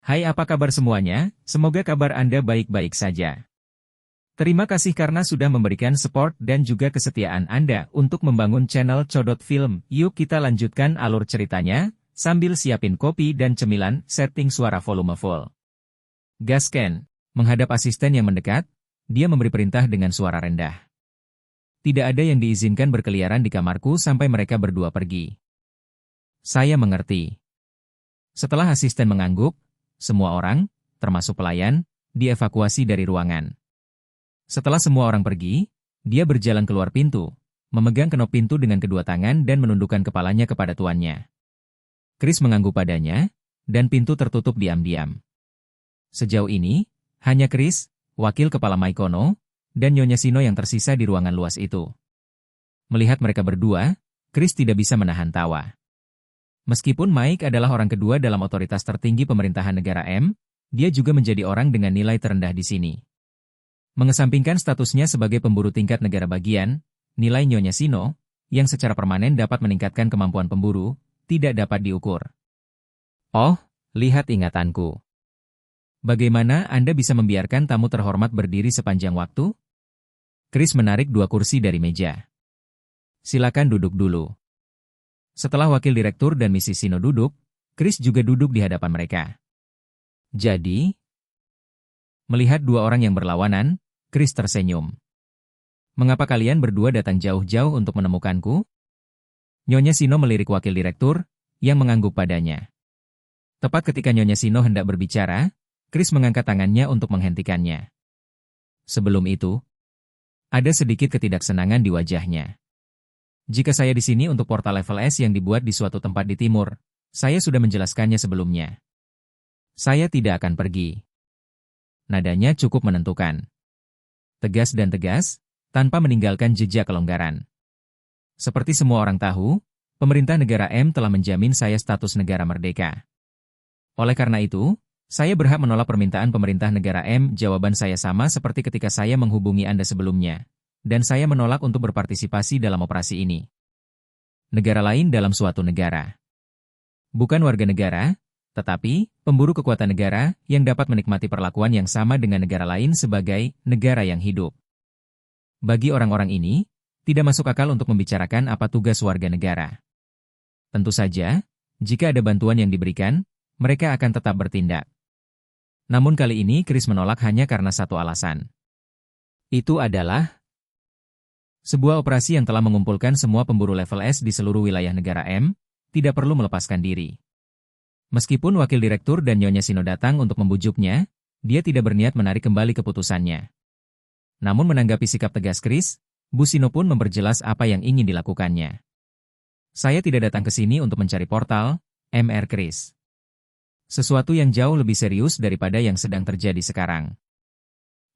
Hai, apa kabar semuanya? Semoga kabar Anda baik-baik saja. Terima kasih karena sudah memberikan support dan juga kesetiaan Anda untuk membangun channel Codot Film. Yuk kita lanjutkan alur ceritanya, sambil siapin kopi dan cemilan, setting suara volume full. Gasken, menghadap asisten yang mendekat, dia memberi perintah dengan suara rendah. Tidak ada yang diizinkan berkeliaran di kamarku sampai mereka berdua pergi. Saya mengerti. Setelah asisten mengangguk, semua orang, termasuk pelayan, dievakuasi dari ruangan. Setelah semua orang pergi, dia berjalan keluar pintu, memegang kenop pintu dengan kedua tangan dan menundukkan kepalanya kepada tuannya. Chris mengangguk padanya, dan pintu tertutup diam-diam. Sejauh ini, hanya Chris, wakil kepala Maikono, dan Nyonya Shino yang tersisa di ruangan luas itu. Melihat mereka berdua, Chris tidak bisa menahan tawa. Meskipun Mike adalah orang kedua dalam otoritas tertinggi pemerintahan negara M, dia juga menjadi orang dengan nilai terendah di sini. Mengesampingkan statusnya sebagai pemburu tingkat negara bagian, nilai Nyonya Shino, yang secara permanen dapat meningkatkan kemampuan pemburu, tidak dapat diukur. Oh, lihat ingatanku. Bagaimana Anda bisa membiarkan tamu terhormat berdiri sepanjang waktu? Chris menarik dua kursi dari meja. Silakan duduk dulu. Setelah wakil direktur dan Mrs. Shino duduk, Chris juga duduk di hadapan mereka. Jadi, melihat dua orang yang berlawanan, Chris tersenyum. Mengapa kalian berdua datang jauh-jauh untuk menemukanku? Nyonya Shino melirik wakil direktur, yang mengangguk padanya. Tepat ketika Nyonya Shino hendak berbicara, Chris mengangkat tangannya untuk menghentikannya. Sebelum itu, ada sedikit ketidaksenangan di wajahnya. Jika saya di sini untuk portal level S yang dibuat di suatu tempat di timur, saya sudah menjelaskannya sebelumnya. Saya tidak akan pergi. Nadanya cukup menentukan. Tegas dan tegas, tanpa meninggalkan jejak kelonggaran. Seperti semua orang tahu, pemerintah negara M telah menjamin saya status negara merdeka. Oleh karena itu, saya berhak menolak permintaan pemerintah negara M. Jawaban saya sama seperti ketika saya menghubungi Anda sebelumnya, dan saya menolak untuk berpartisipasi dalam operasi ini. Negara lain dalam suatu negara. Bukan warga negara, tetapi pemburu kekuatan negara yang dapat menikmati perlakuan yang sama dengan negara lain sebagai negara yang hidup. Bagi orang-orang ini, tidak masuk akal untuk membicarakan apa tugas warga negara. Tentu saja, jika ada bantuan yang diberikan, mereka akan tetap bertindak. Namun kali ini Chris menolak hanya karena satu alasan. Itu adalah sebuah operasi yang telah mengumpulkan semua pemburu level S di seluruh wilayah negara M, tidak perlu melepaskan diri. Meskipun wakil direktur dan Nyonya Shino datang untuk membujuknya, dia tidak berniat menarik kembali keputusannya. Namun menanggapi sikap tegas Chris, Bu Shino pun memperjelas apa yang ingin dilakukannya. Saya tidak datang ke sini untuk mencari portal, Mr. Chris. Sesuatu yang jauh lebih serius daripada yang sedang terjadi sekarang.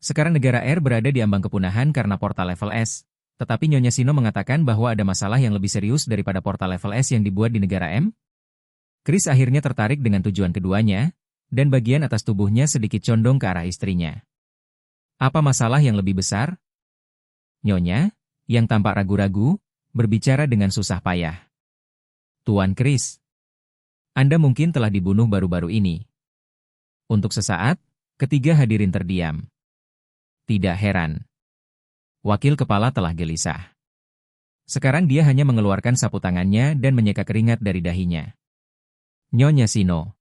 Sekarang negara R berada di ambang kepunahan karena portal level S, tetapi Nyonya Shino mengatakan bahwa ada masalah yang lebih serius daripada portal level S yang dibuat di negara M? Chris akhirnya tertarik dengan tujuan keduanya, dan bagian atas tubuhnya sedikit condong ke arah istrinya. Apa masalah yang lebih besar? Nyonya, yang tampak ragu-ragu, berbicara dengan susah payah. Tuan Chris, Anda mungkin telah dibunuh baru-baru ini. Untuk sesaat, ketiga hadirin terdiam. Tidak heran. Wakil kepala telah gelisah. Sekarang dia hanya mengeluarkan sapu tangannya dan menyeka keringat dari dahinya. Nyonya Shino.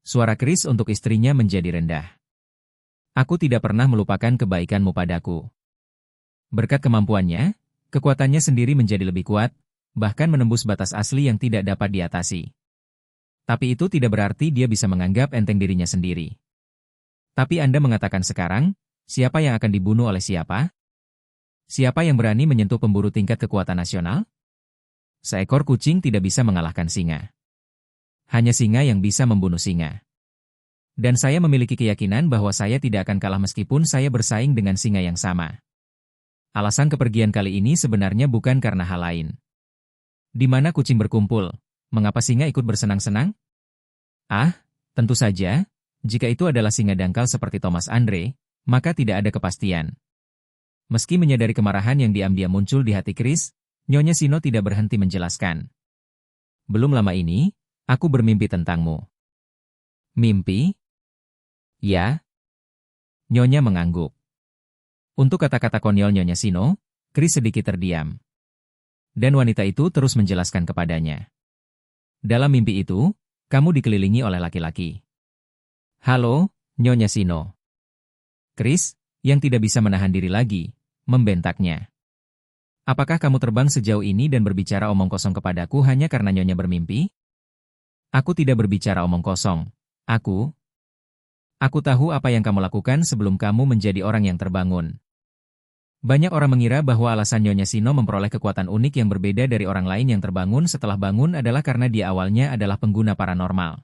Suara Chris untuk istrinya menjadi rendah. Aku tidak pernah melupakan kebaikanmu padaku. Berkat kemampuannya, kekuatannya sendiri menjadi lebih kuat, bahkan menembus batas asli yang tidak dapat diatasi. Tapi itu tidak berarti dia bisa menganggap enteng dirinya sendiri. Tapi Anda mengatakan sekarang, siapa yang akan dibunuh oleh siapa? Siapa yang berani menyentuh pemburu tingkat kekuatan nasional? Seekor kucing tidak bisa mengalahkan singa. Hanya singa yang bisa membunuh singa. Dan saya memiliki keyakinan bahwa saya tidak akan kalah meskipun saya bersaing dengan singa yang sama. Alasan kepergian kali ini sebenarnya bukan karena hal lain. Di mana kucing berkumpul, mengapa singa ikut bersenang-senang? Ah, tentu saja, jika itu adalah singa dangkal seperti Thomas Andre, maka tidak ada kepastian. Meski menyadari kemarahan yang diam-diam muncul di hati Chris, Nyonya Shino tidak berhenti menjelaskan. Belum lama ini, aku bermimpi tentangmu. Mimpi? Ya. Nyonya mengangguk. Untuk kata-kata konyol Nyonya Shino, Chris sedikit terdiam. Dan wanita itu terus menjelaskan kepadanya. Dalam mimpi itu, kamu dikelilingi oleh laki-laki. Halo, Nyonya Shino. Chris, yang tidak bisa menahan diri lagi, membentaknya. Apakah kamu terbang sejauh ini dan berbicara omong kosong kepadaku hanya karena Nyonya bermimpi? Aku tidak berbicara omong kosong. Aku tahu apa yang kamu lakukan sebelum kamu menjadi orang yang terbangun. Banyak orang mengira bahwa alasan Nyonya Shino memperoleh kekuatan unik yang berbeda dari orang lain yang terbangun setelah bangun adalah karena dia awalnya adalah pengguna paranormal.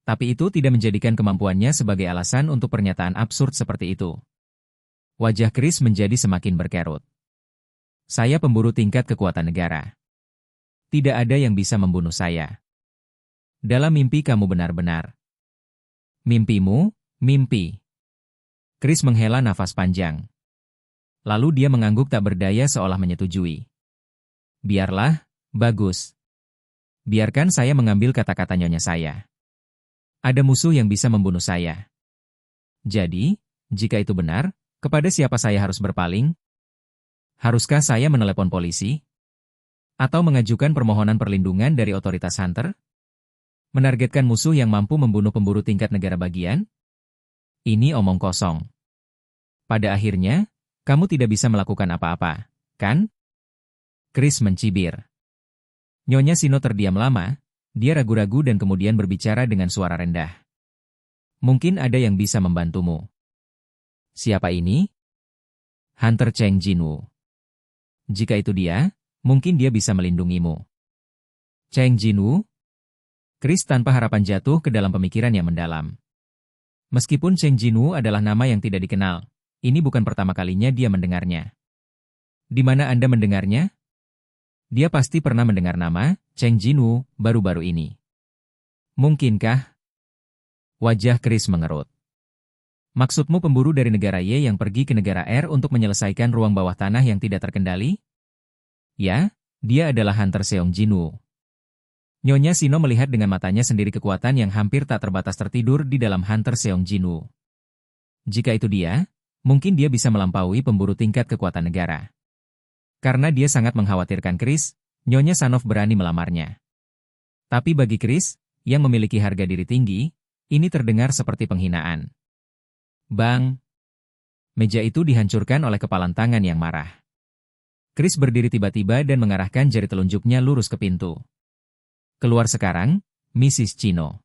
Tapi itu tidak menjadikan kemampuannya sebagai alasan untuk pernyataan absurd seperti itu. Wajah Chris menjadi semakin berkerut. Saya pemburu tingkat kekuatan negara. Tidak ada yang bisa membunuh saya. Dalam mimpi kamu benar-benar. Mimpimu, mimpi. Chris menghela nafas panjang. Lalu dia mengangguk tak berdaya seolah menyetujui. Biarlah, bagus. Biarkan saya mengambil kata-kata Nyonya saya. Ada musuh yang bisa membunuh saya. Jadi, jika itu benar, kepada siapa saya harus berpaling? Haruskah saya menelepon polisi? Atau mengajukan permohonan perlindungan dari otoritas Hunter? Menargetkan musuh yang mampu membunuh pemburu tingkat negara bagian? Ini omong kosong. Pada akhirnya, kamu tidak bisa melakukan apa-apa, kan? Chris mencibir. Nyonya Shino terdiam lama, dia ragu-ragu dan kemudian berbicara dengan suara rendah. Mungkin ada yang bisa membantumu. Siapa ini? Hunter Cheng Jinwoo. Jika itu dia, mungkin dia bisa melindungimu. Cheng Jinwoo? Chris tanpa harapan jatuh ke dalam pemikiran yang mendalam. Meskipun Cheng Jinwoo adalah nama yang tidak dikenal, ini bukan pertama kalinya dia mendengarnya. Di mana Anda mendengarnya? Dia pasti pernah mendengar nama Cheng Jinwoo baru-baru ini. Mungkinkah? Wajah Chris mengerut. Maksudmu pemburu dari negara Y yang pergi ke negara R untuk menyelesaikan ruang bawah tanah yang tidak terkendali? Ya, dia adalah Hunter Seong Jinwoo. Nyonya Shino melihat dengan matanya sendiri kekuatan yang hampir tak terbatas tertidur di dalam Hunter Seong Jinwoo. Jika itu dia, mungkin dia bisa melampaui pemburu tingkat kekuatan negara. Karena dia sangat mengkhawatirkan Chris, Nyonya Sanov berani melamarnya. Tapi bagi Chris, yang memiliki harga diri tinggi, ini terdengar seperti penghinaan. Bang! Meja itu dihancurkan oleh kepalan tangan yang marah. Chris berdiri tiba-tiba dan mengarahkan jari telunjuknya lurus ke pintu. Keluar sekarang, Mrs. Chino.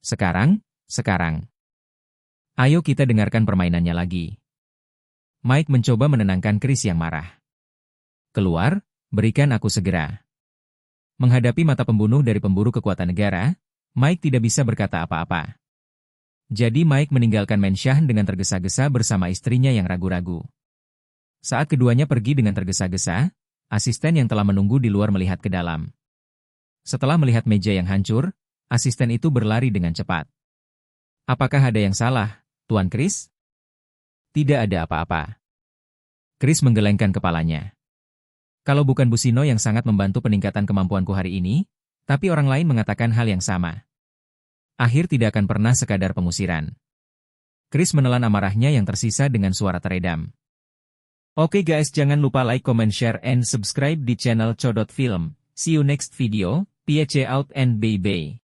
Sekarang. Ayo kita dengarkan permainannya lagi. Mike mencoba menenangkan Chris yang marah. Keluar, berikan aku segera. Menghadapi mata pembunuh dari pemburu kekuatan negara, Mike tidak bisa berkata apa-apa. Jadi Mike meninggalkan Menshan dengan tergesa-gesa bersama istrinya yang ragu-ragu. Saat keduanya pergi dengan tergesa-gesa, asisten yang telah menunggu di luar melihat ke dalam. Setelah melihat meja yang hancur, asisten itu berlari dengan cepat. Apakah ada yang salah, Tuan Chris? Tidak ada apa-apa. Chris menggelengkan kepalanya. Kalau bukan Bu Shino yang sangat membantu peningkatan kemampuanku hari ini, tapi orang lain mengatakan hal yang sama. Akhir tidak akan pernah sekadar pengusiran. Chris menelan amarahnya yang tersisa dengan suara teredam. Oke guys, jangan lupa like, comment, share, and subscribe di channel Codot Film. See you next video. Piece out and bye-bye.